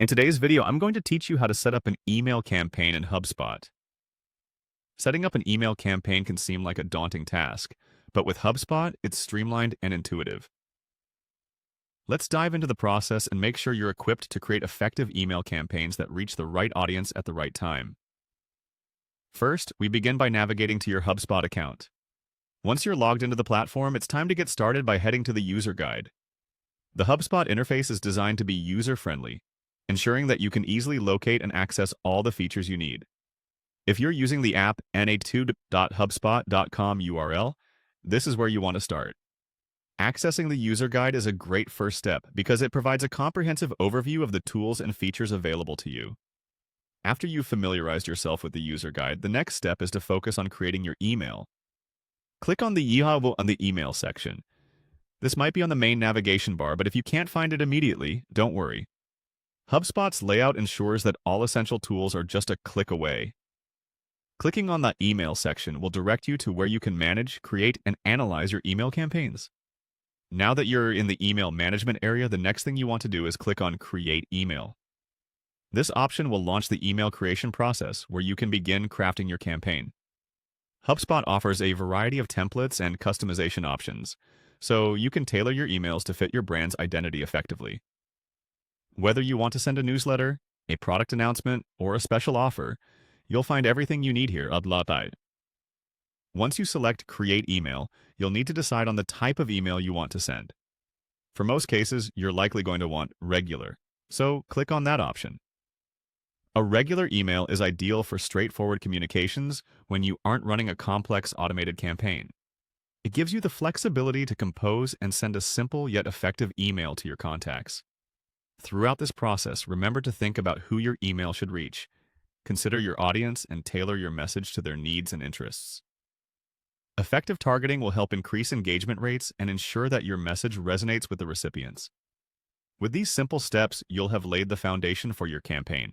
In today's video, I'm going to teach you how to set up an email campaign in HubSpot. Setting up an email campaign can seem like a daunting task, but with HubSpot, it's streamlined and intuitive. Let's dive into the process and make sure you're equipped to create effective email campaigns that reach the right audience at the right time. First, we begin by navigating to your HubSpot account. Once you're logged into the platform, it's time to get started by heading to the user guide. The HubSpot interface is designed to be user-friendly, ensuring that you can easily locate and access all the features you need. If you're using the app na2.hubspot.com URL, this is where you want to start. Accessing the user guide is a great first step because it provides a comprehensive overview of the tools and features available to you. After you've familiarized yourself with the user guide, the next step is to focus on creating your email. Click on the email section. This might be on the main navigation bar, but if you can't find it immediately, don't worry. HubSpot's layout ensures that all essential tools are just a click away. Clicking on the email section will direct you to where you can manage, create, and analyze your email campaigns. Now that you're in the email management area, the next thing you want to do is click on Create Email. This option will launch the email creation process where you can begin crafting your campaign. HubSpot offers a variety of templates and customization options, so you can tailor your emails to fit your brand's identity effectively. Whether you want to send a newsletter, a product announcement, or a special offer, you'll find everything you need here. Once you select Create Email, you'll need to decide on the type of email you want to send. For most cases, you're likely going to want regular, so click on that option. A regular email is ideal for straightforward communications when you aren't running a complex automated campaign. It gives you the flexibility to compose and send a simple yet effective email to your contacts. Throughout this process, remember to think about who your email should reach. Consider your audience and tailor your message to their needs and interests. Effective targeting will help increase engagement rates and ensure that your message resonates with the recipients. With these simple steps, you'll have laid the foundation for your campaign.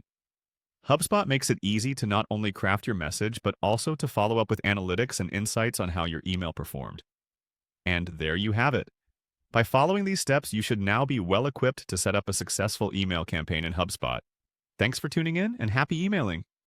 HubSpot makes it easy to not only craft your message, but also to follow up with analytics and insights on how your email performed. And there you have it. By following these steps, you should now be well equipped to set up a successful email campaign in HubSpot. Thanks for tuning in and happy emailing.